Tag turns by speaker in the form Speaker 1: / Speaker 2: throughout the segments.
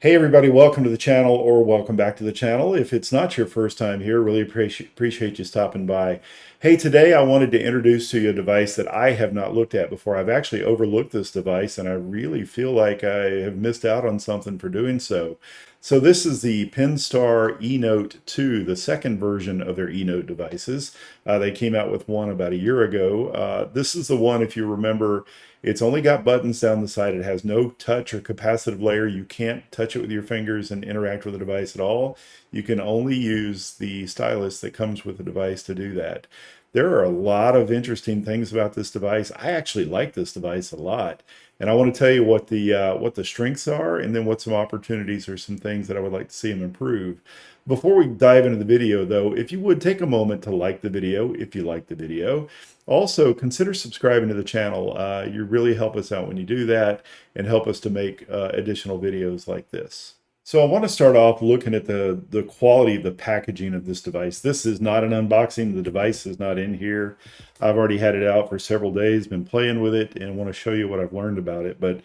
Speaker 1: Hey everybody, welcome to the channel or welcome back to the channel. If it's not your first time here, really appreciate you stopping by. Hey, today I wanted to introduce to you a device that I have not looked at before. I've actually overlooked this device and I really feel like I have missed out on something for doing so. So this is the PenStar Enote 2, the second version of their Enote devices. They came out with one about a year ago. This is the one, if you remember, it's only got buttons down the side. It has no touch or capacitive layer. You can't touch it with your fingers and interact with the device at all. You can only use the stylus that comes with the device to do that. There are a lot of interesting things about this device. I actually like this device a lot. And I want to tell you what the strengths are and then what some opportunities or some things that I would like to see them improve. Before we dive into the video, though, if you would take a moment to like the video, if you like the video. Also, consider subscribing to the channel. You really help us out when you do that and help us to make additional videos like this. So I want to start off looking at the quality of the packaging of this device. This is not an unboxing. The device is not in here. I've already had it out for several days, been playing with it, and want to show you what I've learned about it. But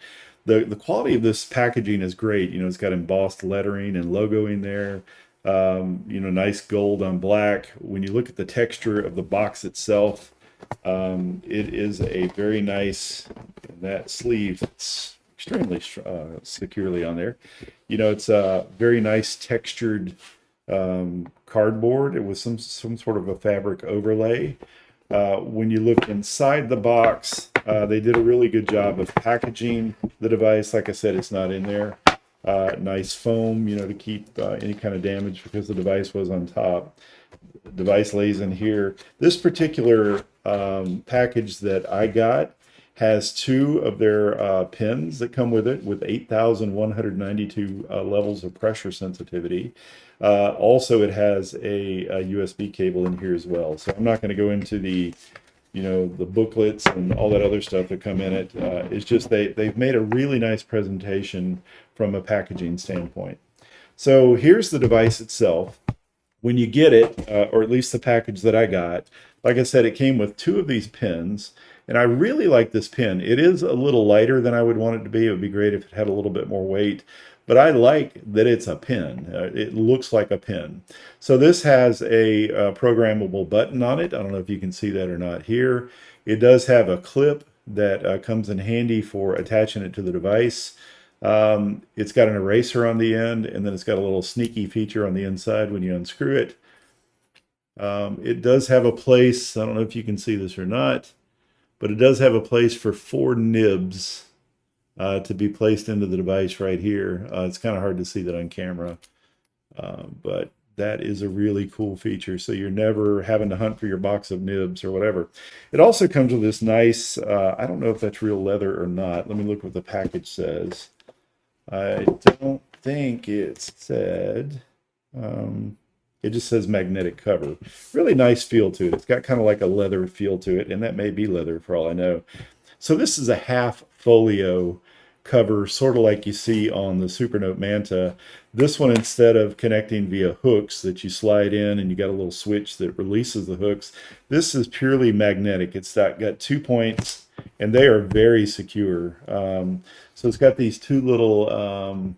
Speaker 1: the quality of this packaging is great. You know, it's got embossed lettering and logoing there. Nice gold on black. When you look at the texture of the box itself, it is a very nice, that sleeve, it's extremely securely on there. You know, it's a very nice textured cardboard with some sort of a fabric overlay. When you look inside the box, they did a really good job of packaging the device. Like I said, it's not in there. Nice foam, you know, to keep any kind of damage because the device was on top. The device lays in here. This particular package that I got has two of their pins that come with it with 8,192 levels of pressure sensitivity. Also, it has a USB cable in here as well. So I'm not going to go into the booklets and all that other stuff that come in it. It's just they've made a really nice presentation from a packaging standpoint. So here's the device itself. When you get it, or at least the package that I got, like I said, it came with two of these pins, and I really like this pin. It is a little lighter than I would want it to be. It would be great if it had a little bit more weight, but I like that it's a pin. It looks like a pin. So this has a programmable button on it. I don't know if you can see that or not here. It does have a clip that comes in handy for attaching it to the device. It's got an eraser on the end, and then it's got a little sneaky feature on the inside when you unscrew it. It does have a place, I don't know if you can see this or not, but it does have a place for 4 nibs to be placed into the device right here. It's kind of hard to see that on camera, but that is a really cool feature. So you're never having to hunt for your box of nibs or whatever. It also comes with this nice, I don't know if that's real leather or not. Let me look what the package says. I don't think it said, it just says magnetic cover. Really nice feel to it. It's got kind of like a leather feel to it, and that may be leather for all I know. So this is a half folio cover, sort of like you see on the Supernote Manta. This one, instead of connecting via hooks that you slide in and you got a little switch that releases the hooks, this is purely magnetic. It's got 2 points, and they are very secure. So it's got these two little,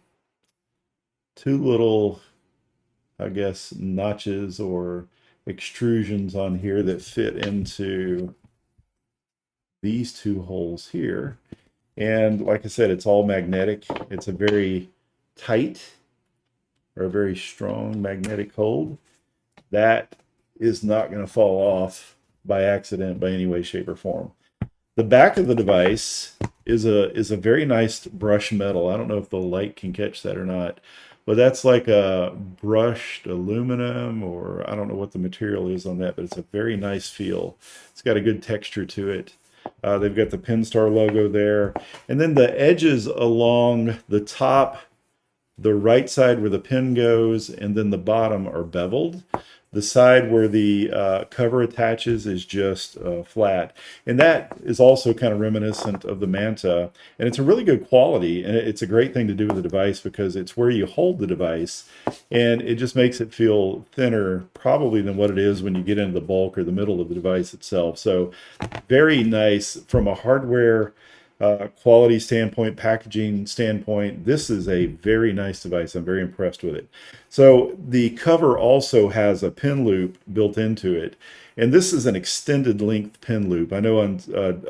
Speaker 1: I guess, notches or extrusions on here that fit into these two holes here. And like I said, it's all magnetic. It's a very tight or a very strong magnetic hold. That is not going to fall off by accident by any way, shape, or form. The back of the device is a very nice brush metal. I don't know if the light can catch that or not, but that's like a brushed aluminum, or I don't know what the material is on that, but it's a very nice feel. It's got a good texture to it. They've got the PenStar logo there. And then the edges along the top, the right side where the pen goes, and then the bottom are beveled. The side where the cover attaches is just flat. And that is also kind of reminiscent of the Manta. And it's a really good quality. And it's a great thing to do with the device because it's where you hold the device. And it just makes it feel thinner probably than what it is when you get into the bulk or the middle of the device itself. So very nice from a hardware quality standpoint, packaging standpoint, this is a very nice device. I'm very impressed with it. So the cover also has a pen loop built into it. And this is an extended length pen loop. I know on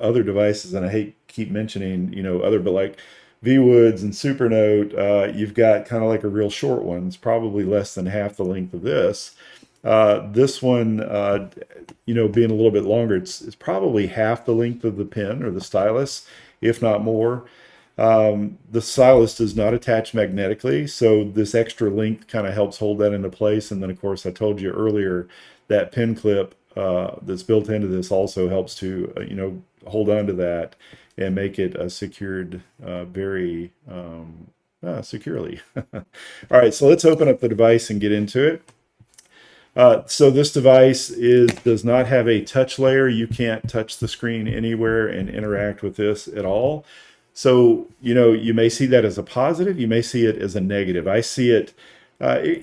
Speaker 1: other devices, and I hate keep mentioning, other, but like VWoods and Supernote, you've got kind of like a real short one. It's probably less than half the length of this. This one, being a little bit longer, it's probably half the length of the pen or the stylus, if not more. The stylus does not attach magnetically, so this extra length kind of helps hold that into place. And then, of course, I told you earlier that pen clip that's built into this also helps to, hold on to that and make it secured very securely. All right, so let's open up the device and get into it. So this device does not have a touch layer. You can't touch the screen anywhere and interact with this at all. So, you may see that as a positive. You may see it as a negative. I see it,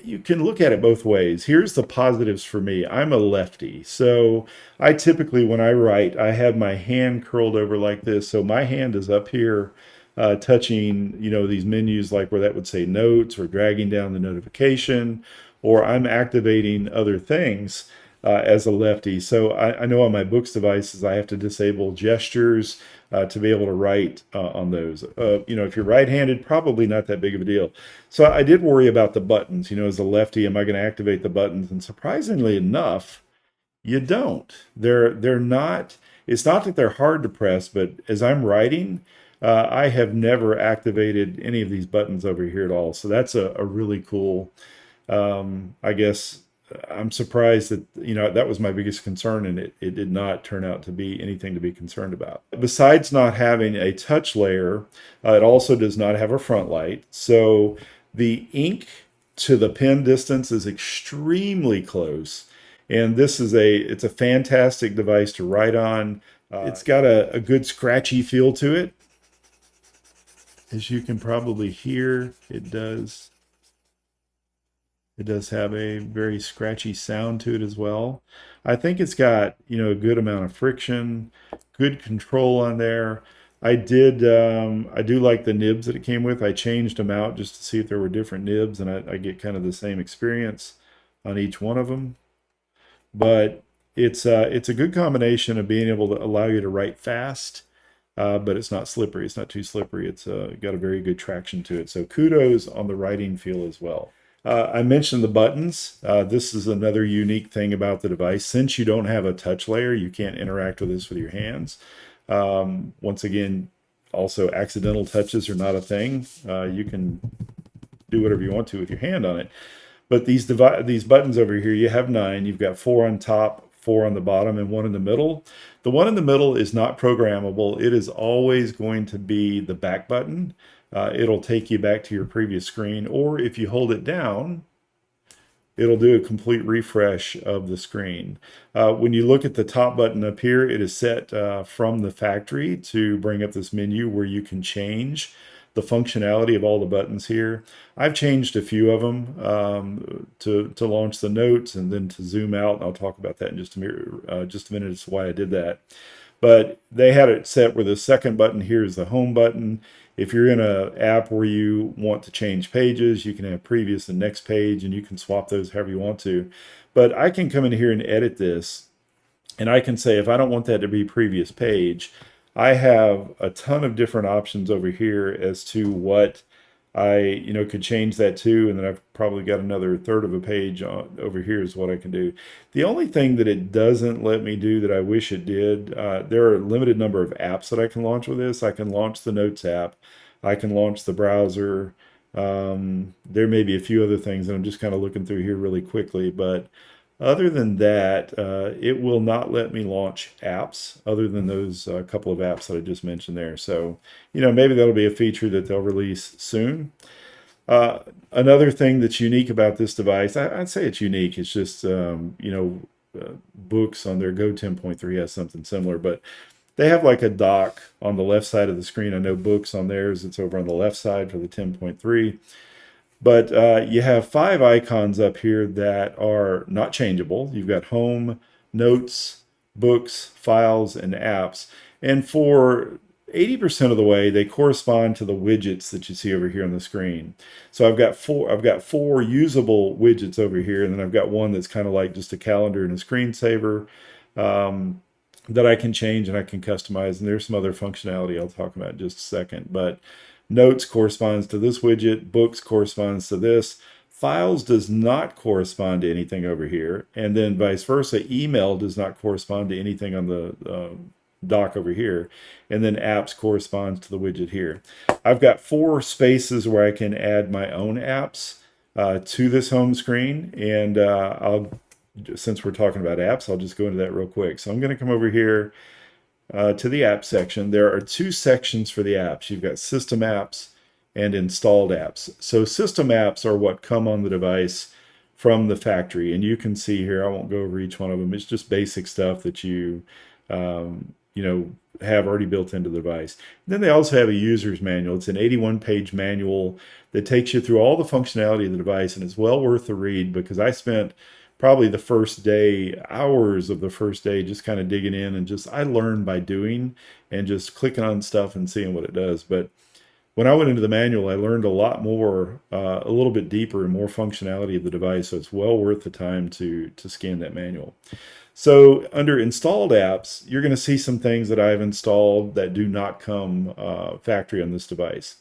Speaker 1: you can look at it both ways. Here's the positives for me. I'm a lefty. So I typically, when I write, I have my hand curled over like this. So my hand is up here touching, these menus like where that would say notes, or dragging down the notification, or I'm activating other things as a lefty. So I know on my books devices, I have to disable gestures to be able to write on those. If you're right-handed, probably not that big of a deal. So I did worry about the buttons. As a lefty, am I going to activate the buttons? And surprisingly enough, you don't. They're not. It's not that they're hard to press, but as I'm writing, I have never activated any of these buttons over here at all. So that's a really cool. I guess I'm surprised that, that was my biggest concern, and it did not turn out to be anything to be concerned about. Besides not having a touch layer, it also does not have a front light. So the ink to the pen distance is extremely close. And it's a fantastic device to write on. It's got a good scratchy feel to it. As you can probably hear, it does. It does have a very scratchy sound to it as well. I think it's got, a good amount of friction, good control on there. I do like the nibs that it came with. I changed them out just to see if there were different nibs, and I get kind of the same experience on each one of them. But it's a good combination of being able to allow you to write fast, but it's not slippery. It's not too slippery. It's got a very good traction to it. So kudos on the writing feel as well. I mentioned the buttons. This is another unique thing about the device. Since you don't have a touch layer, you can't interact with this with your hands. Once again, also accidental touches are not a thing. You can do whatever you want to with your hand on it. But these buttons over here, you have 9. You've got 4 on top, 4 on the bottom, and 1 in the middle. The one in the middle is not programmable. It is always going to be the back button. It'll take you back to your previous screen, or if you hold it down, it'll do a complete refresh of the screen. When you look at the top button up here, it is set from the factory to bring up this menu where you can change the functionality of all the buttons here. I've changed a few of them to launch the notes and then to zoom out. And I'll talk about that in just a minute as to why I did that. But they had it set where the second button here is the home button. If you're in an app where you want to change pages, you can have previous and next page, and you can swap those however you want to. But I can come in here and edit this, and I can say if I don't want that to be previous page, I have a ton of different options over here as to what I could change that to, and then I've probably got another third of a page over here is what I can do. The only thing that it doesn't let me do that I wish it did, there are a limited number of apps that I can launch with this. I can launch the Notes app, I can launch the browser. There may be a few other things that I'm just kind of looking through here really quickly, but other than that, it will not let me launch apps other than those couple of apps that I just mentioned there. So, maybe that'll be a feature that they'll release soon. Another thing that's unique about this device, I'd say it's unique. It's just, books on their Go 10.3 has something similar, but they have like a dock on the left side of the screen. I know books on theirs, it's over on the left side for the 10.3. But you have 5 icons up here that are not changeable. You've got home, notes, books, files, and apps. And for 80% of the way, they correspond to the widgets that you see over here on the screen. So I've got four usable widgets over here, and then I've got one that's kind of like just a calendar and a screensaver that I can change and I can customize. And there's some other functionality I'll talk about in just a second. But notes corresponds to this widget, books corresponds to this. Files does not correspond to anything over here, and then vice versa. Email does not correspond to anything on the dock over here, and then apps corresponds to the widget here. I've got 4 spaces where I can add my own apps to this home screen, and since we're talking about apps, I'll just go into that real quick. So I'm going to come over here to the app section. There are 2 sections for the apps. You've got system apps and installed apps. So system apps are what come on the device from the factory, and you can see here, I won't go over each one of them. It's just basic stuff that you have already built into the device. And then they also have a user's manual. It's an 81-page manual that takes you through all the functionality of the device, and it's well worth the read because I spent probably the first day, hours of the first day, just kind of digging in, and I learned by doing and just clicking on stuff and seeing what it does. But when I went into the manual, I learned a lot more, a little bit deeper and more functionality of the device. So it's well worth the time to scan that manual. So under installed apps, you're going to see some things that I've installed that do not come factory on this device.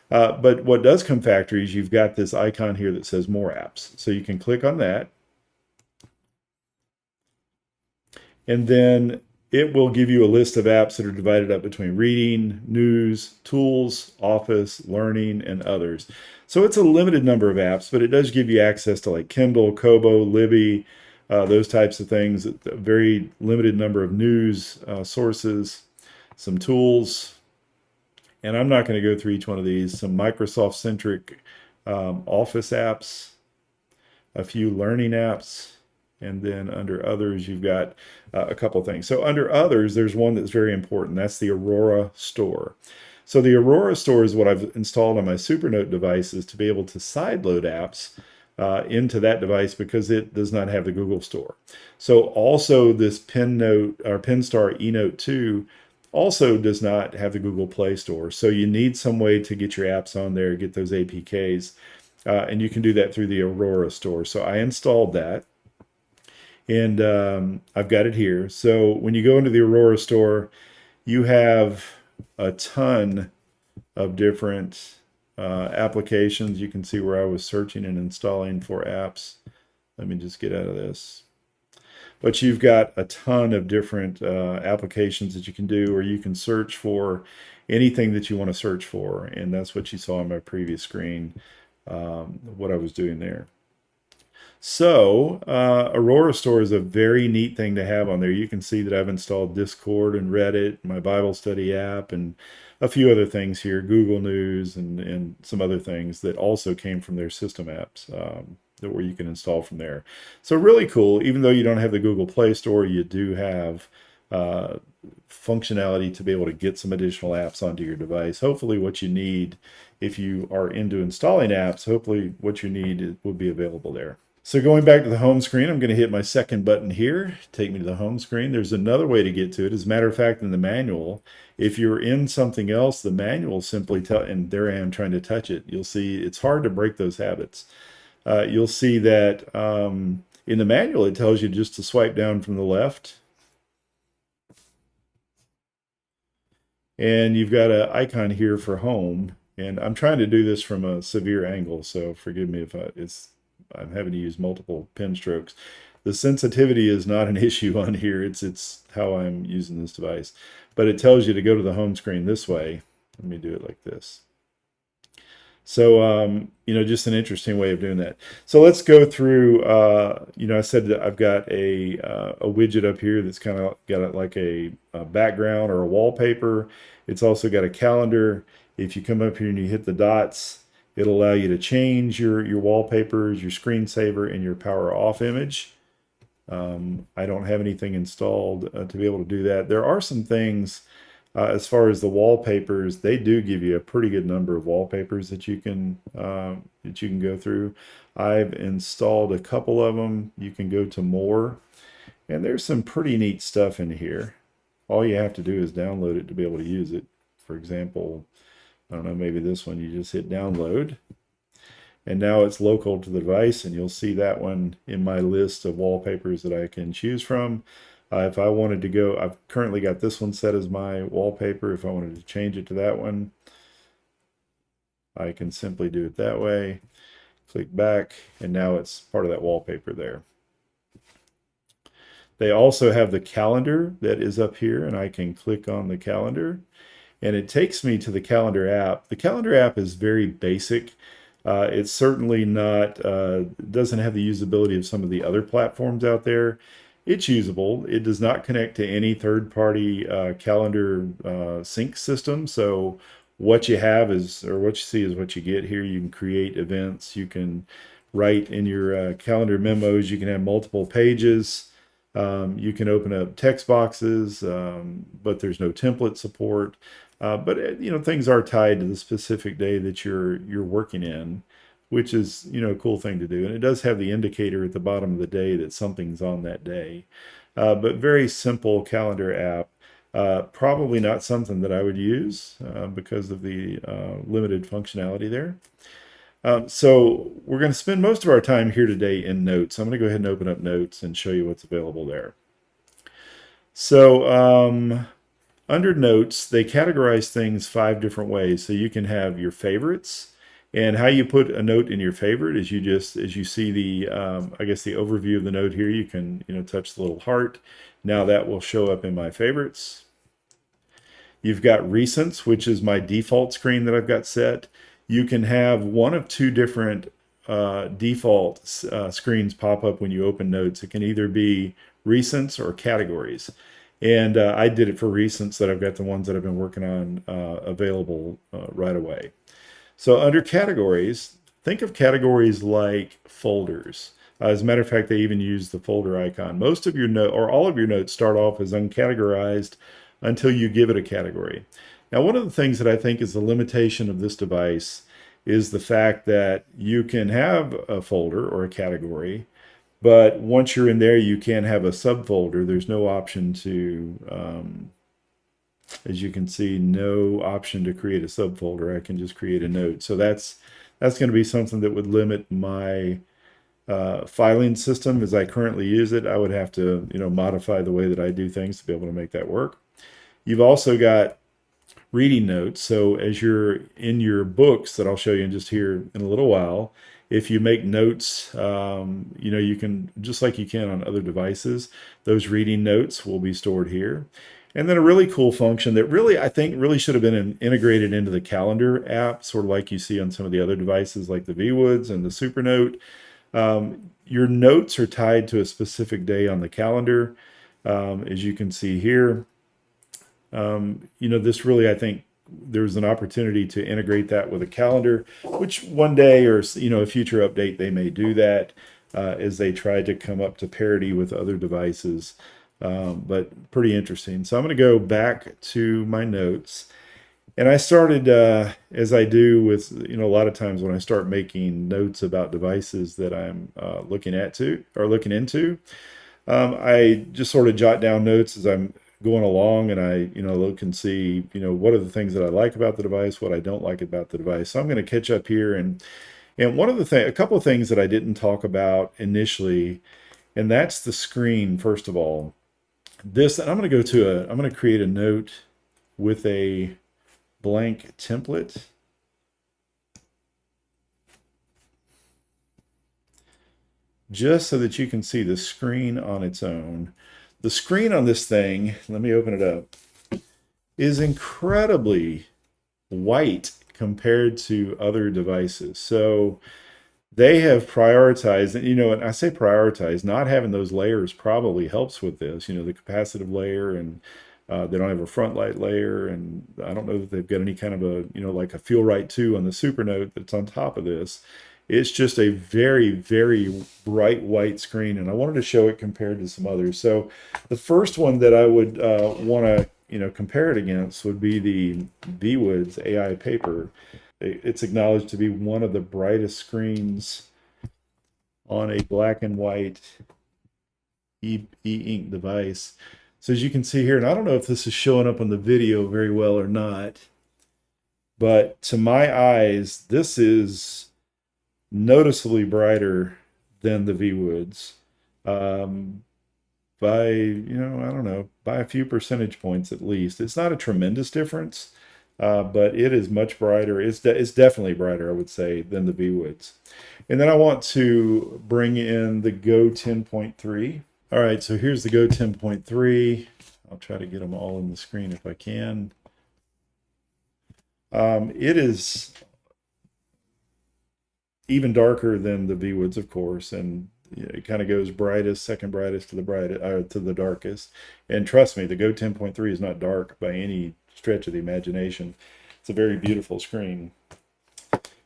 Speaker 1: But what does come factory is you've got this icon here that says more apps. So you can click on that. And then it will give you a list of apps that are divided up between reading, news, tools, office, learning, and others. So it's a limited number of apps, but it does give you access to like Kindle, Kobo, Libby, those types of things, a very limited number of news sources, some tools. And I'm not going to go through each one of these. Some Microsoft-centric Office apps, a few learning apps, and then under others, you've got a couple of things. So under others, there's one that's very important. That's the Aurora Store. So the Aurora Store is what I've installed on my Supernote devices to be able to sideload apps into that device because it does not have the Google Store. So also this PenStar Enote 2 also does not have the Google Play Store. So you need some way to get your apps on there, get those APKs, and you can do that through the Aurora Store. So I installed that. And I've got it here. So when you go into the Aurora Store, you have a ton of different applications. You can see where I was searching and installing for apps. Let me just get out of this. But you've got a ton of different applications that you can do, or you can search for anything that you want to search for. And that's what you saw on my previous screen, what I was doing there. So Aurora Store is a very neat thing to have on there. You can see that I've installed Discord and Reddit, my Bible study app, and a few other things here, Google News and some other things that also came from their system apps where you can install from there. So really cool. Even though you don't have the Google Play Store, you do have functionality to be able to get some additional apps onto your device. Hopefully what you need, if you are into installing apps, hopefully what you need will be available there. So going back to the home screen, I'm going to hit my second button here, take me to the home screen. There's another way to get to it. As a matter of fact, in the manual, if you're in something else, the manual simply and there I am trying to touch it. You'll see it's hard to break those habits. You'll see that in the manual, it tells you just to swipe down from the left. And you've got an icon here for home. And I'm trying to do this from a severe angle, so forgive me if I'm having to use multiple pen strokes. The sensitivity is not an issue on here. It's how I'm using this device. But it tells you to go to the home screen this way. Let me do it like this. So, just an interesting way of doing that. So let's go through, I said that I've got a widget up here that's kind of got like a background or a wallpaper. It's also got a calendar. If you come up here and you hit the dots, it'll allow you to change your wallpapers, your screensaver, and your power off image. I don't have anything installed to be able to do that. There are some things as far as the wallpapers. They do give you a pretty good number of wallpapers that you can go through. I've installed a couple of them. You can go to more, and there's some pretty neat stuff in here. All you have to do is download it to be able to use it. For example, I don't know, maybe this one, you just hit download. And now it's local to the device, and you'll see that one in my list of wallpapers that I can choose from. If I wanted to go, I've currently got this one set as my wallpaper. If I wanted to change it to that one, I can simply do it that way. Click back, and now it's part of that wallpaper there. They also have the calendar that is up here, and I can click on the calendar, and it takes me to the calendar app. The calendar app is very basic. It's certainly not, doesn't have the usability of some of the other platforms out there. It's usable. It does not connect to any third-party calendar sync system. So what you have is, or what you see is what you get here. You can create events. You can write in your calendar memos. You can have multiple pages. You can open up text boxes, but there's no template support. But you know, things are tied to the specific day that you're working in, which is, you know, a cool thing to do. And it does have the indicator at the bottom of the day that something's on that day. But very simple calendar app. Probably not something that I would use because of the limited functionality there. So we're going to spend most of our time here today in Notes. I'm going to go ahead and open up Notes and show you what's available there. So under Notes, they categorize things 5 different ways. So you can have your favorites, and how you put a note in your favorite is you just, as you see the, I guess the overview of the note here, you can, you know, touch the little heart. Now that will show up in my favorites. You've got recents, which is my default screen that I've got set. You can have one of 2 different default screens pop up when you open Notes. It can either be recents or categories. And I did it for recents, that I've got the ones that I've been working on available right away. So under categories, think of categories like folders. As a matter of fact, they even use the folder icon. Most of your note, or all of your notes, start off as uncategorized until you give it a category. Now, one of the things that I think is the limitation of this device is the fact that you can have a folder or a category, but once you're in there, you can have a subfolder. There's no option to, as you can see, no option to create a subfolder. I can just create a note. So that's going to be something that would limit my filing system as I currently use it. I would have to, you know, modify the way that I do things to be able to make that work. You've also got reading notes. So as you're in your books that I'll show you in just here in a little while, if you make notes, you know, you can, just like you can on other devices, those reading notes will be stored here. And then a really cool function that really, I think, really should have been integrated into the calendar app, sort of like you see on some of the other devices like the VWoods and the Supernote. Your notes are tied to a specific day on the calendar, as you can see here. You know, this really, I think there's an opportunity to integrate that with a calendar, which one day, or, you know, a future update, they may do that as they try to come up to parity with other devices. But pretty interesting. So I'm going to go back to my notes. And I started, as I do with, you know, a lot of times when I start making notes about devices that I'm looking into, I just sort of jot down notes as I'm going along, and I, you know, look and see, you know, what are the things that I like about the device, what I don't like about the device. So I'm going to catch up here, and one of the things, a couple of things that I didn't talk about initially, and that's the screen. First of all, this, and I'm going to create a note with a blank template. Just so that you can see the screen on its own. The screen on this thing, let me open it up, is incredibly white compared to other devices. So they have prioritized, and, you know, and I say prioritize, not having those layers probably helps with this, you know, the capacitive layer, and they don't have a front light layer, and I don't know that they've got any kind of a, you know, like a Feel Right 2 on the Supernote that's on top of this. It's just a very, very bright white screen, and I wanted to show it compared to some others. So the first one that I would want to, you know, compare it against would be the VWoods AI Paper. It's acknowledged to be one of the brightest screens on a black and white e-ink device. So as you can see here, and I don't know if this is showing up on the video very well or not. but to my eyes, this is noticeably brighter than the V-Woods. Um, by, I don't know, by a few percentage points at least. It's not a tremendous difference, but it is much brighter. It's definitely brighter, I would say, than the V-Woods. And then I want to bring in the Go 10.3. All right, so here's the Go 10.3. I'll try to get them all in the screen if I can. It is even darker than the V-Woods, of course, and it kind of goes brightest, second brightest to the brightest, to the darkest. And trust me, the Go 10.3 is not dark by any stretch of the imagination. It's a very beautiful screen.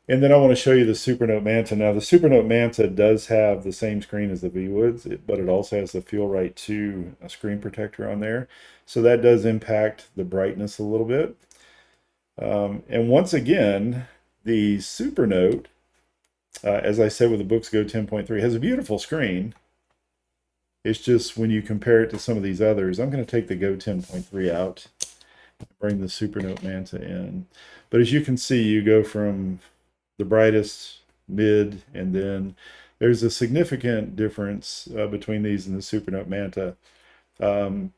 Speaker 1: And then I want to show you the Supernote Manta. Now, the Supernote Manta does have the same screen as the V-Woods, but it also has the Feel-Right 2 screen protector on there. So that does impact the brightness a little bit. And once again, the Supernote, as I said with the Books Go 10.3, has a beautiful screen. It's just when you compare it to some of these others, I'm going to take the Go 10.3 out and bring the Supernote Manta in. But as you can see, you go from the brightest, mid, and then there's a significant difference between these and the Supernote Manta. And,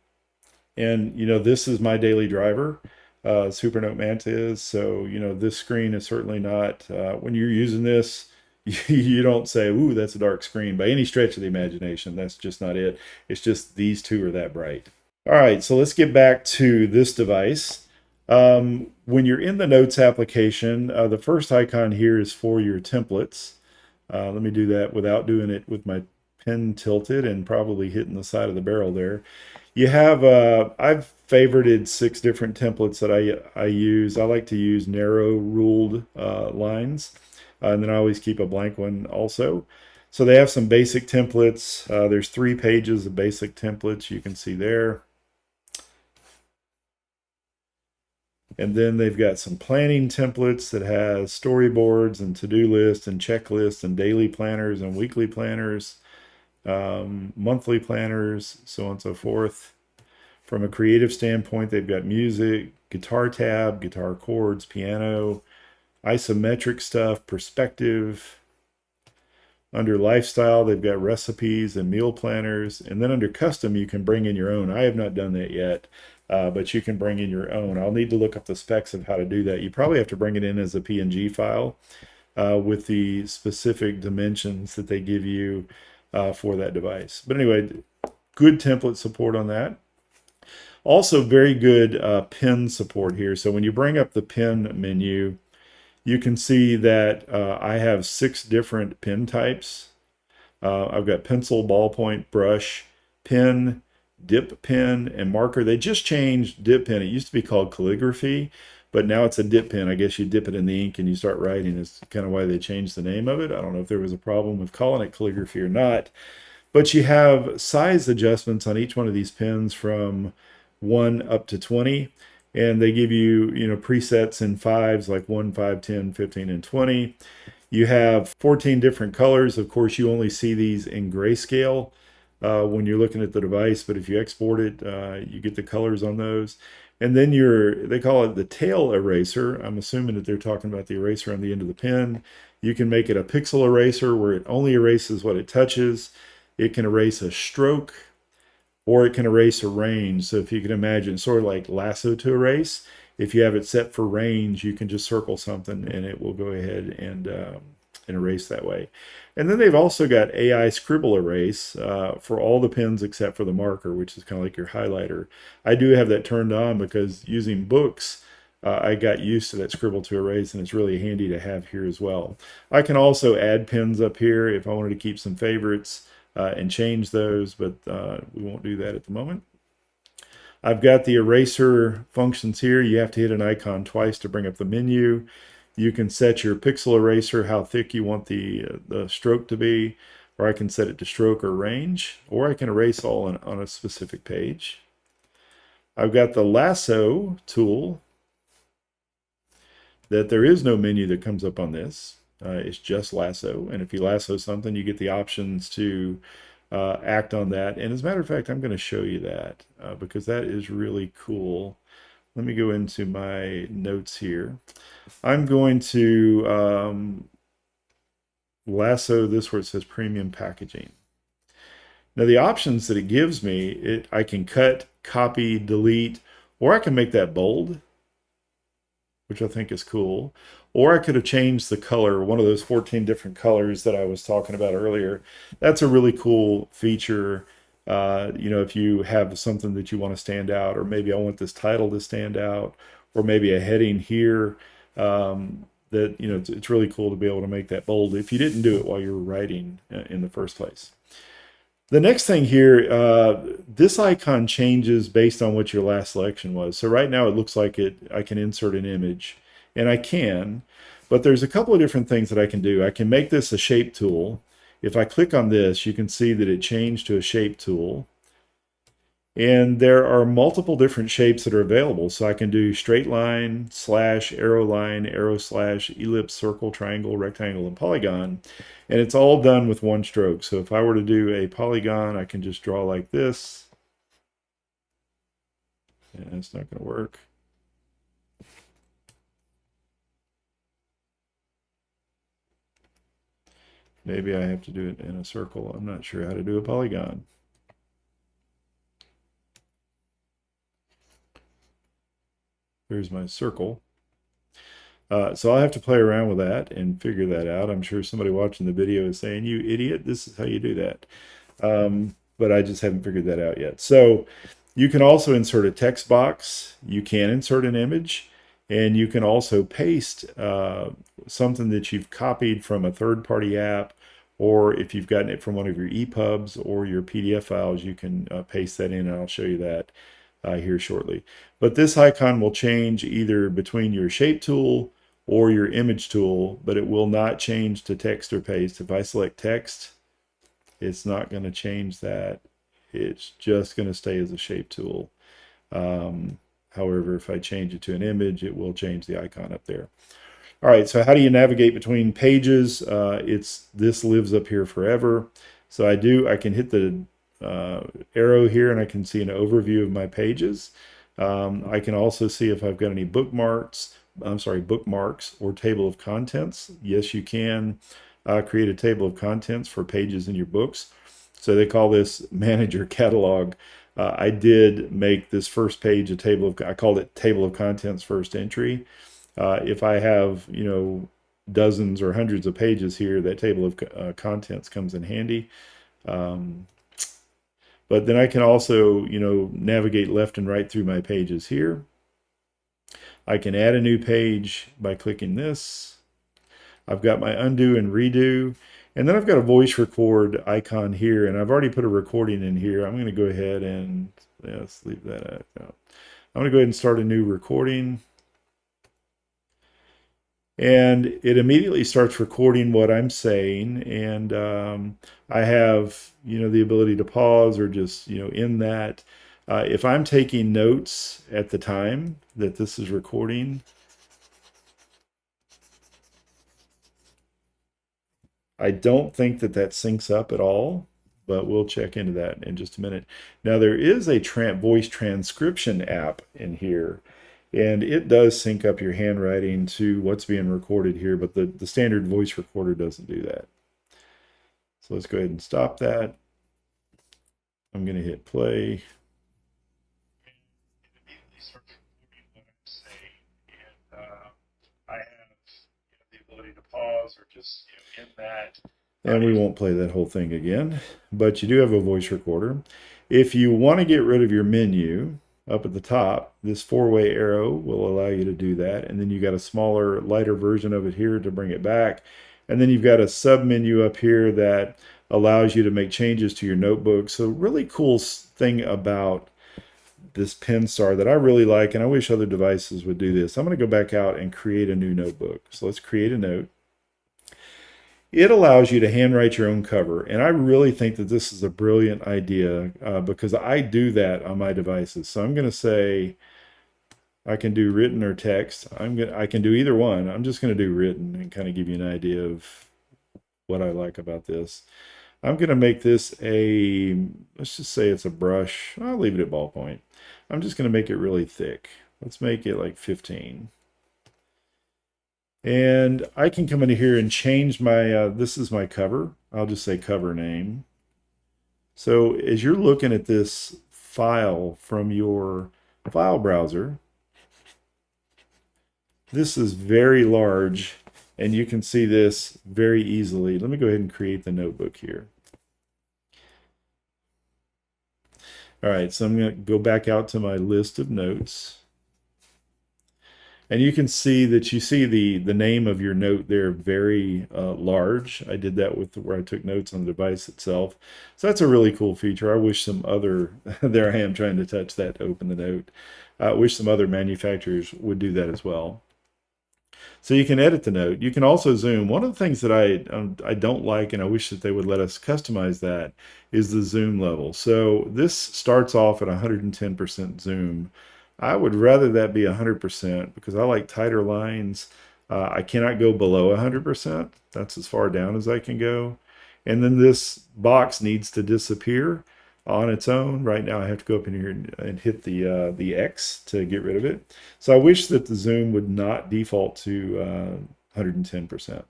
Speaker 1: this is my daily driver. Supernote Manta is. So, this screen is certainly not, when you're using this, you don't say, ooh, that's a dark screen by any stretch of the imagination. That's just not it. It's just these two are that bright. All right, so let's get back to this device. When you're in the Notes application, the first icon here is for your templates. Let me do that without doing it with my pen tilted and probably hitting the side of the barrel there. You have, I've favorited 6 different templates that I use. I like to use narrow ruled lines, and then I always keep a blank one also. So they have some basic templates. There's 3 pages of basic templates you can see there. And then they've got some planning templates that has storyboards and to-do lists and checklists and daily planners and weekly planners, monthly planners, so on and so forth. From a creative standpoint, they've got music, guitar tab, guitar chords, piano, isometric stuff, perspective. Under lifestyle, they've got recipes and meal planners. And then under custom, you can bring in your own. I have not done that yet, but you can bring in your own. I'll need to look up the specs of how to do that. You probably have to bring it in as a PNG file with the specific dimensions that they give you for that device. But anyway, good template support on that. Also very good pen support here. So when you bring up the pen menu, you can see that I have 6 different pen types. I've got pencil, ballpoint, brush, pen, dip pen, and marker. They just changed dip pen. It used to be called calligraphy, but now it's a dip pen. I guess you dip it in the ink and you start writing. It's kind of why they changed the name of it. I don't know if there was a problem with calling it calligraphy or not. But you have size adjustments on each one of these pens from 1 up to 20. And they give you, presets in 5s like 1, 5, 10, 15, and 20. You have 14 different colors. Of course, you only see these in grayscale when you're looking at the device, but if you export it, you get the colors on those. And then they call it the tail eraser. I'm assuming that they're talking about the eraser on the end of the pen. You can make it a pixel eraser where it only erases what it touches. It can erase a stroke, or it can erase a range. So if you can imagine, sort of like lasso to erase, if you have it set for range, you can just circle something and it will go ahead and erase that way. And then they've also got AI Scribble Erase for all the pens except for the marker, which is kind of like your highlighter. I do have that turned on because using books, I got used to that Scribble to Erase, and it's really handy to have here as well. I can also add pens up here if I wanted to keep some favorites and change those, but we won't do that at the moment. I've got the eraser functions here. You have to hit an icon twice to bring up the menu. You can set your pixel eraser, how thick you want the stroke to be, or I can set it to stroke or range, or I can erase all on a specific page. I've got the lasso tool, that there is no menu that comes up on this. It's just lasso, and if you lasso something, you get the options to act on that. And as a matter of fact, I'm going to show you that because that is really cool. let me go into my notes here. I'm going to lasso this where it says premium packaging. Now the options that it gives me, I can cut, copy, delete, or I can make that bold, which I think is cool. Or I could have changed the color, one of those 14 different colors that I was talking about earlier. That's a really cool feature. If you have something that you want to stand out, or maybe I want this title to stand out, or maybe a heading here, it's really cool to be able to make that bold if you didn't do it while you were writing in the first place. The next thing here, this icon changes based on what your last selection was. So right now it looks like I can insert an image, and I can, but there's a couple of different things that I can do. I can make this a shape tool. If I click on this, you can see that it changed to a shape tool. And there are multiple different shapes that are available. So I can do straight line, slash, arrow slash, ellipse, circle, triangle, rectangle, and polygon. And it's all done with one stroke. So if I were to do a polygon, I can just draw like this. And it's not going to work. Maybe I have to do it in a circle. I'm not sure how to do a polygon. There's my circle. So I'll have to play around with that and figure that out. I'm sure somebody watching the video is saying, "You idiot, this is how you do that." But I just haven't figured that out yet. So you can also insert a text box. You can insert an image. And you can also paste something that you've copied from a third-party app, or if you've gotten it from one of your EPUBs or your PDF files, you can paste that in, and I'll show you that here shortly. But this icon will change either between your shape tool or your image tool, but it will not change to text or paste. If I select text, it's not going to change that. It's just going to stay as a shape tool. However, if I change it to an image, it will change the icon up there. All right, so how do you navigate between pages? This lives up here forever. So I can hit the arrow here and I can see an overview of my pages. I can also see if I've got any bookmarks or table of contents. Yes, you can create a table of contents for pages in your books. So they call this manager catalog. I did make this first page I called it table of contents first entry. If I have, dozens or hundreds of pages here, that table of contents comes in handy. But then I can also, navigate left and right through my pages here. I can add a new page by clicking this. I've got my undo and redo. And then I've got a voice record icon here, and I've already put a recording in here. I'm going to go ahead and let's leave that out. I'm going to go ahead and start a new recording. And it immediately starts recording what I'm saying. And I have, the ability to pause or just, in that. If I'm taking notes at the time that this is recording, I don't think that syncs up at all, but we'll check into that in just a minute. Now there is a voice transcription app in here, and it does sync up your handwriting to what's being recorded here, but the standard voice recorder doesn't do that. So let's go ahead and stop that. I'm going to hit play. I have the ability to pause or just in that. And we won't play that whole thing again, but you do have a voice recorder. If you want to get rid of your menu up at the top, this four-way arrow will allow you to do that. And then you got a smaller, lighter version of it here to bring it back. And then you've got a sub-menu up here that allows you to make changes to your notebook. So really cool thing about this PenStar that I really like, and I wish other devices would do this. I'm going to go back out and create a new notebook. So let's create a note. It allows you to handwrite your own cover, and I really think that this is a brilliant idea because I do that on my devices. So I'm going to say I can do written or text. I can do either one. I'm just going to do written and kind of give you an idea of what I like about this. I'm going to make this let's just say it's a brush. I'll leave it at ballpoint. I'm just going to make it really thick, Let's make it like 15. And I can come into here and change my, this is my cover. I'll just say cover name. So as you're looking at this file from your file browser, this is very large and you can see this very easily. Let me go ahead and create the notebook here. All right, so I'm going to go back out to my list of notes. And you can see that you see the name of your note there very large. I did that with where I took notes on the device itself. So that's a really cool feature. I wish some other, there I am trying to touch that to open the note. I wish some other manufacturers would do that as well. So you can edit the note. You can also zoom. One of the things that I don't like, and I wish that they would let us customize that, is the zoom level. So this starts off at 110% zoom. I would rather that be 100% because I like tighter lines. I cannot go below 100%. That's as far down as I can go. And then this box needs to disappear on its own. Right now I have to go up in here and hit the X to get rid of it. So I wish that the zoom would not default to 110%.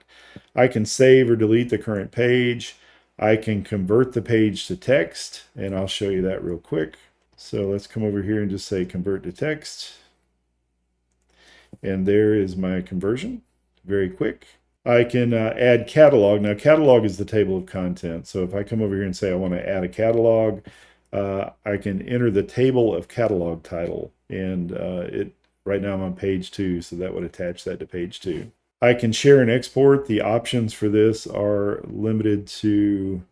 Speaker 1: I can save or delete the current page. I can convert the page to text, and I'll show you that real quick. So let's come over here and just say convert to text. And there is my conversion. Very quick. I can add catalog. Now, catalog is the table of contents. So if I come over here and say I want to add a catalog, I can enter the table of catalog title. And right now I'm on page 2, so that would attach that to page 2. I can share and export. The options for this are limited to,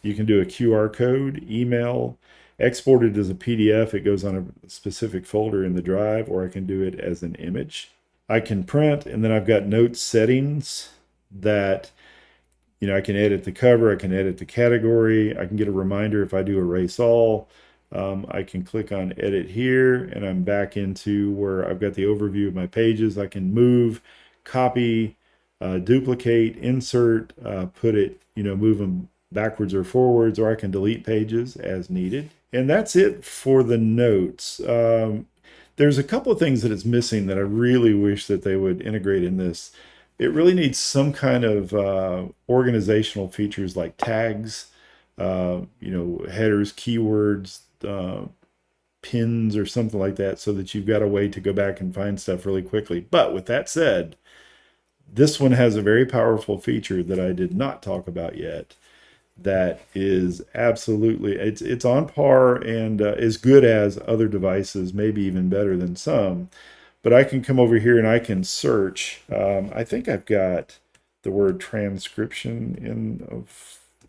Speaker 1: you can do a QR code, email, export it as a PDF. It goes on a specific folder in the drive, or I can do it as an image. I can print, and then I've got note settings that, I can edit the cover, I can edit the category, I can get a reminder if I do erase all. I can click on edit here, and I'm back into where I've got the overview of my pages. I can move, copy, duplicate, insert, put it, move them backwards or forwards, or I can delete pages as needed. And that's it for the notes. There's a couple of things that it's missing that I really wish that they would integrate in this. It really needs some kind of organizational features like tags, headers, keywords, pins or something like that, so that you've got a way to go back and find stuff really quickly. But with that said, this one has a very powerful feature that I did not talk about yet. That is absolutely, it's on par and as good as other devices, maybe even better than some. But I can come over here and I can search. I think I've got the word transcription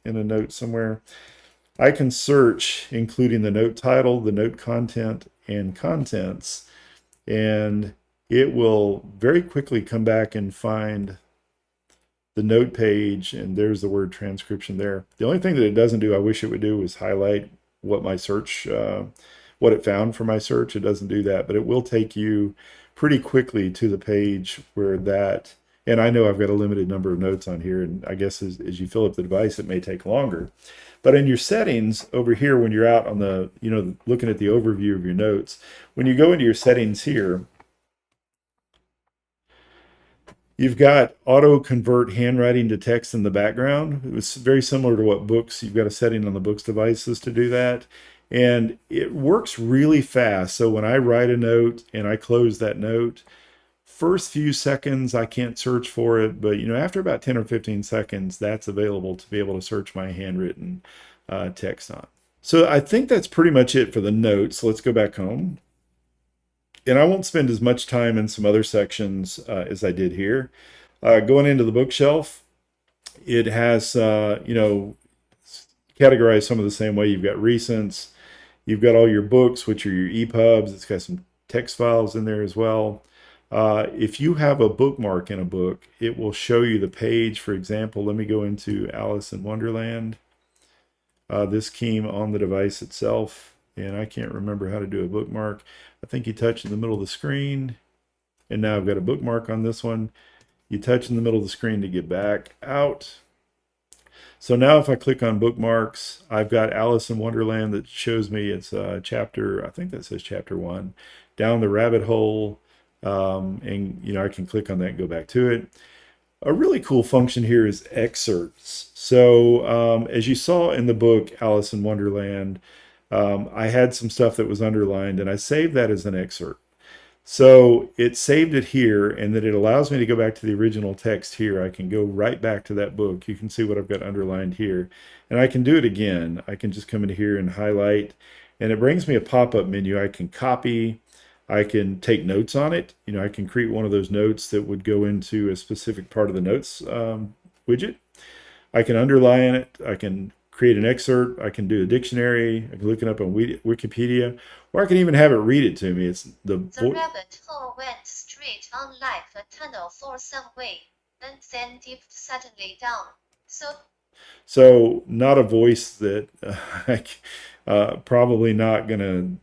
Speaker 1: in a note somewhere. I can search, including the note title, the note content, and contents, and it will very quickly come back and find the note page, and there's the word transcription there. The only thing that it doesn't do, I wish it would do, is highlight what my search, what it found for my search. It doesn't do that, but it will take you pretty quickly to the page where that, and I know I've got a limited number of notes on here, and I guess as you fill up the device, it may take longer. But in your settings over here, when you're out on the, looking at the overview of your notes, when you go into your settings here, you've got auto convert handwriting to text in the background. It was very similar to what books, you've got a setting on the books devices to do that. And it works really fast. So when I write a note and I close that note, first few seconds, I can't search for it. But, after about 10 or 15 seconds, that's available to be able to search my handwritten text on. So I think that's pretty much it for the notes. So let's go back home. And I won't spend as much time in some other sections as I did here. Going into the bookshelf, it has, categorized some of the same way. You've got recents, you've got all your books, which are your EPUBs. It's got some text files in there as well. If you have a bookmark in a book, it will show you the page. For example, let me go into Alice in Wonderland. This came on the device itself, and I can't remember how to do a bookmark. I think you touch in the middle of the screen, and now I've got a bookmark on this one. You touch in the middle of the screen to get back out. So now if I click on bookmarks, I've got Alice in Wonderland that shows me it's chapter, I think that says chapter 1. down the rabbit hole, and I can click on that and go back to it. A really cool function here is excerpts. So as you saw in the book Alice in Wonderland, I had some stuff that was underlined, and I saved that as an excerpt. So it saved it here, and then it allows me to go back to the original text here. I can go right back to that book. You can see what I've got underlined here. And I can do it again. I can just come in here and highlight, and it brings me a pop-up menu. I can copy, I can take notes on it. I can create one of those notes that would go into a specific part of the notes widget. I can underline it. I can create an excerpt. I can do a dictionary. I can look it up on Wikipedia, or I can even have it read it to me. It's
Speaker 2: The rabbit hole went straight on like a tunnel for some way, and then dipped suddenly down. So
Speaker 1: not a voice that probably not going to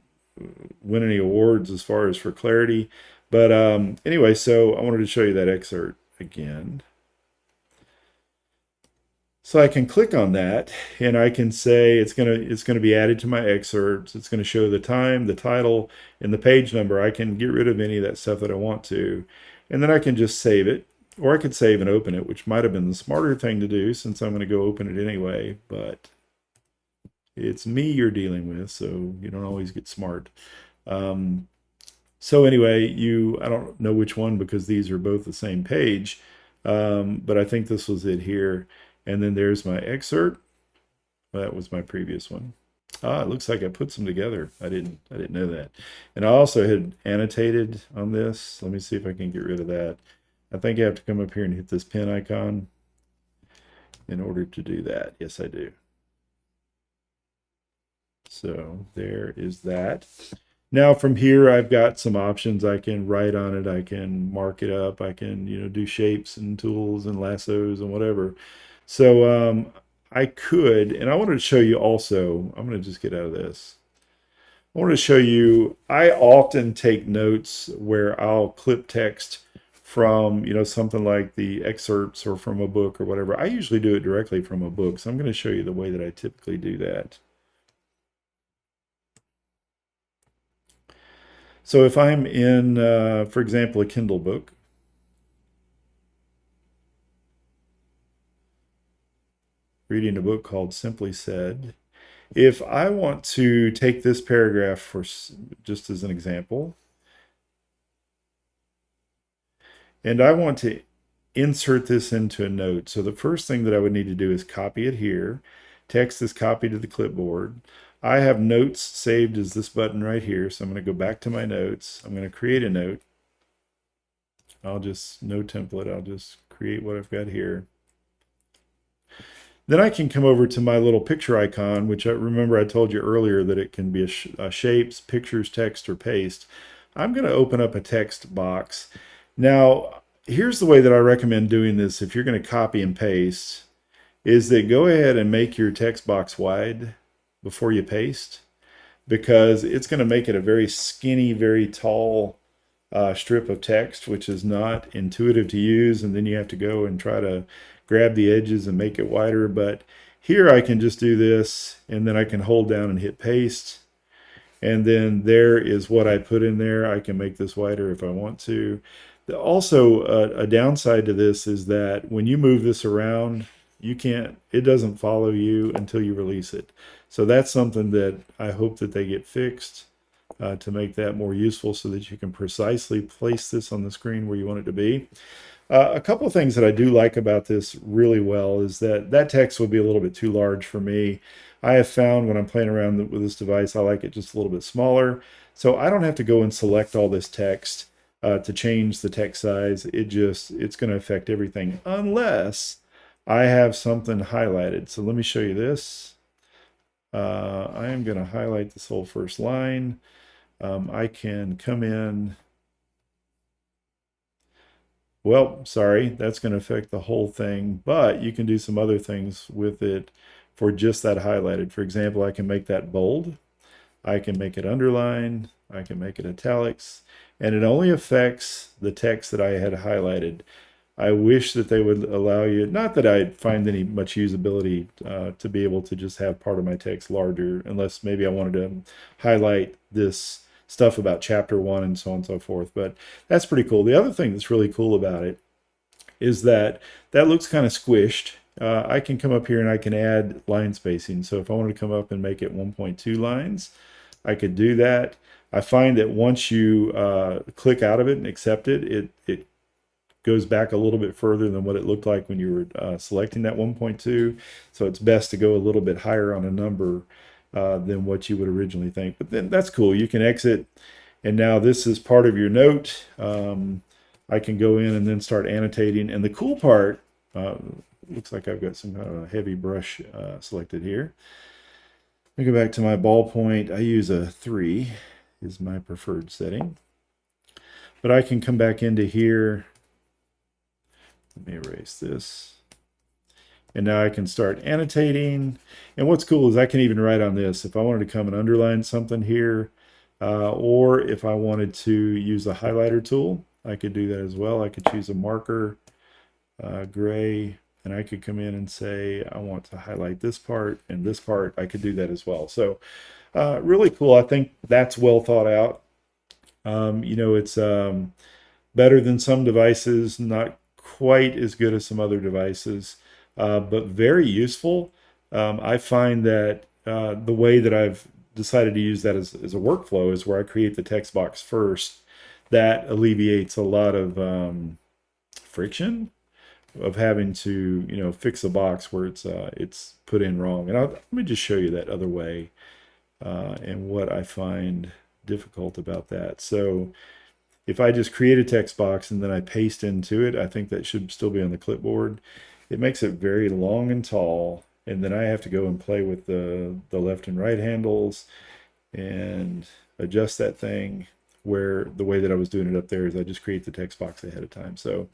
Speaker 1: win any awards as far as for clarity. But anyway, so I wanted to show you that excerpt again. So I can click on that, and I can say it's gonna be added to my excerpts. It's going to show the time, the title, and the page number. I can get rid of any of that stuff that I want to, and then I can just save it, or I could save and open it, which might have been the smarter thing to do since I'm going to go open it anyway. But it's me you're dealing with, so you don't always get smart. So anyway, I don't know which one because these are both the same page, but I think this was it here. And then there's my excerpt. That was my previous one. It looks like I put some together. I didn't know that. And I also had annotated on this. Let me see if I can get rid of that. I think I have to come up here and hit this pen icon in order to do that. Yes, I do. So there is that. Now from here, I've got some options. I can write on it. I can mark it up. I can, do shapes and tools and lassos and whatever. So I could, and I wanted to show you also, I'm going to just get out of this. I want to show you, I often take notes where I'll clip text from, something like the excerpts or from a book or whatever. I usually do it directly from a book. So I'm going to show you the way that I typically do that. So if I'm in, for example, a Kindle book, reading a book called Simply Said, if I want to take this paragraph for just as an example, and I want to insert this into a note. So the first thing that I would need to do is copy it here. Text is copied to the clipboard. I have notes saved as this button right here. So I'm going to go back to my notes. I'm going to create a note. No template. I'll just create what I've got here. Then I can come over to my little picture icon, which remember I told you earlier that it can be shapes, pictures, text, or paste. I'm going to open up a text box. Now, here's the way that I recommend doing this if you're going to copy and paste, is that go ahead and make your text box wide before you paste, because it's going to make it a very skinny, very tall strip of text, which is not intuitive to use, and then you have to go and try to grab the edges and make it wider. But here I can just do this, and then I can hold down and hit paste, and then there is what I put in there. I can make this wider if I want to. Also, a downside to this is that when you move this around, it doesn't follow you until you release it. So that's something that I hope that they get fixed to make that more useful so that you can precisely place this on the screen where you want it to be. A couple of things that I do like about this really well is that text would be a little bit too large for me. I have found when I'm playing around with this device, I like it just a little bit smaller. So I don't have to go and select all this text to change the text size. It's going to affect everything unless I have something highlighted. So let me show you this. I am going to highlight this whole first line. I can come in. Well, sorry, that's going to affect the whole thing, but you can do some other things with it for just that highlighted. For example, I can make that bold. I can make it underlined. I can make it italics, and it only affects the text that I had highlighted. I wish that they would allow you, not that I find any much usability to be able to just have part of my text larger, unless maybe I wanted to highlight this stuff about chapter 1 and so on and so forth. But that's pretty cool. The other thing that's really cool about it is that that looks kind of squished. I can come up here and I can add line spacing. So if I wanted to come up and make it 1.2 lines, I could do that. I find that once you click out of it and accept it, it goes back a little bit further than what it looked like when you were selecting that 1.2. So it's best to go a little bit higher on a number than what you would originally think. But then that's cool. You can exit, and now this is part of your note. I can go in and then start annotating. And the cool part, looks like I've got some kind of a heavy brush selected here. Let me go back to my ballpoint. I use a 3 is my preferred setting. But I can come back into here. Let me erase this. And now I can start annotating. And what's cool is I can even write on this. If I wanted to come and underline something here, or if I wanted to use the highlighter tool, I could do that as well. I could choose a marker, gray, and I could come in and say, I want to highlight this part and this part. I could do that as well. So really cool. I think that's well thought out. You know, it's better than some devices, not quite as good as some other devices, but very useful. I find that the way that I've decided to use that as a workflow is where I create the text box first. That alleviates a lot of friction of having to, you know, fix a box where it's put in wrong. And let me just show you that other way and what I find difficult about that. So if I just create a text box and then I paste into it, I think that should still be on the clipboard. It makes it very long and tall, and then I have to go and play with the left and right handles and adjust that thing, where the way that I was doing it up there is I just create the text box ahead of time. So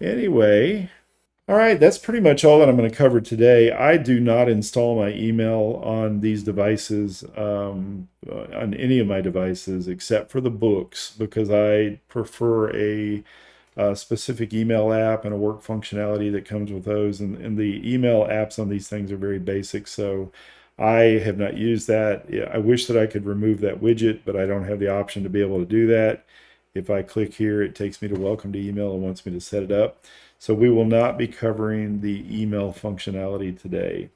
Speaker 1: anyway, all right, that's pretty much all that I'm going to cover today. I do not install my email on these devices, on any of my devices, except for the books, because I prefer a specific email app and a work functionality that comes with those. And the email apps on these things are very basic, so I have not used that. I wish that I could remove that widget, but I don't have the option to be able to do that. If I click here, it takes me to welcome to email and wants me to set it up. So we will not be covering the email functionality today.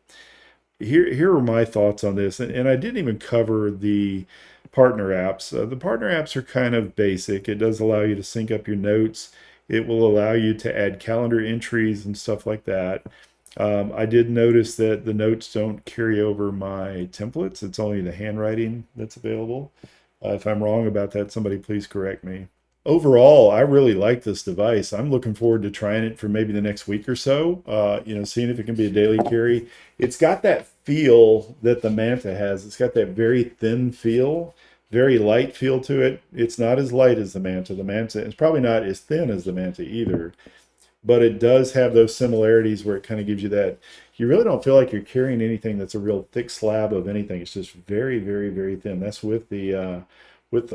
Speaker 1: Here are my thoughts on this, and I didn't even cover the partner apps. The partner apps are kind of basic. It does allow you to sync up your notes. It will allow you to add calendar entries and stuff like that. I did notice that the notes don't carry over my templates. It's only the handwriting that's available. If I'm wrong about that, somebody please correct me. Overall, I really like this device. I'm looking forward to trying it for maybe the next week or so, you know, seeing if it can be a daily carry. It's got that feel that the Manta has. It's got that very thin feel, very light feel to it. It's not as light as the Manta. The Manta is probably not as thin as the Manta either, but it does have those similarities where it kind of gives you that, you really don't feel like you're carrying anything that's a real thick slab of anything. It's just very, very, very thin. That's with the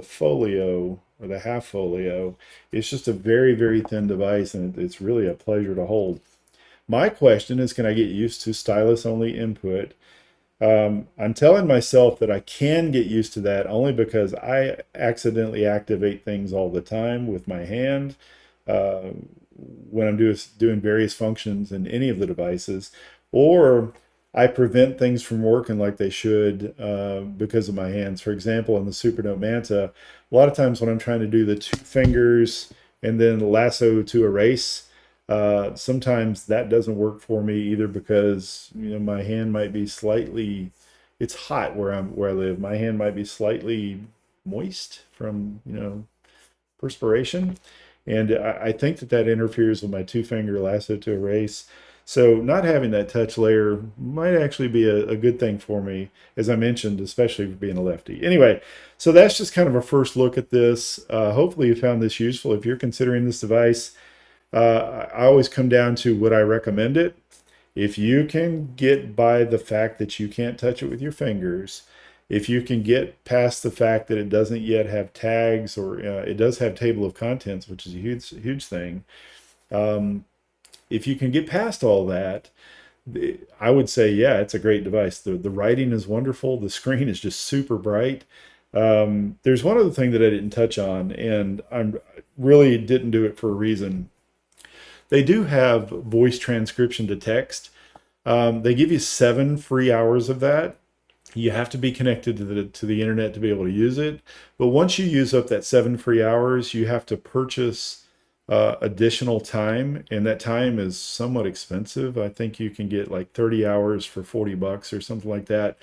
Speaker 1: Folio, or the half folio. It's just a very, very thin device, and it's really a pleasure to hold. My question is, can I get used to stylus only input? I'm telling myself that I can get used to that only because I accidentally activate things all the time with my hand when I'm doing various functions in any of the devices, or I prevent things from working like they should because of my hands. For example, in the Supernote Manta, a lot of times when I'm trying to do the 2 fingers and then lasso to erase, sometimes that doesn't work for me either, because, you know, my hand might be slightly, it's hot where I live. My hand might be slightly moist from, you know, perspiration, and I think that interferes with my 2-finger lasso to erase. So not having that touch layer might actually be a good thing for me, as I mentioned, especially for being a lefty. Anyway, so that's just kind of a first look at this. Hopefully you found this useful. If you're considering this device, I always come down to, would I recommend it? If you can get by the fact that you can't touch it with your fingers, if you can get past the fact that it doesn't yet have tags, or it does have table of contents, which is a huge thing. If you can get past all that, I would say, yeah, it's a great device. The writing is wonderful. The screen is just super bright. There's one other thing that I didn't touch on, and I really didn't do it for a reason. They do have voice transcription to text. They give you 7 free hours of that. You have to be connected to the internet to be able to use it. But once you use up that 7 free hours, you have to purchase additional time, and that time is somewhat expensive. I think you can get like 30 hours for $40 or something like that.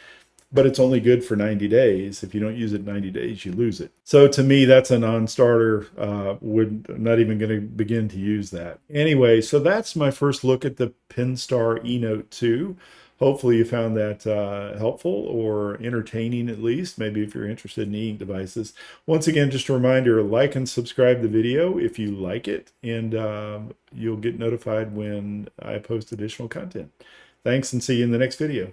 Speaker 1: But it's only good for 90 days. If you don't use it 90 days, you lose it. So to me, that's a non-starter. I'm not even going to begin to use that. Anyway, so that's my first look at the PenStar Enote 2. Hopefully you found that helpful or entertaining at least, maybe if you're interested in e-ink devices. Once again, just a reminder, like and subscribe the video if you like it, and you'll get notified when I post additional content. Thanks, and see you in the next video.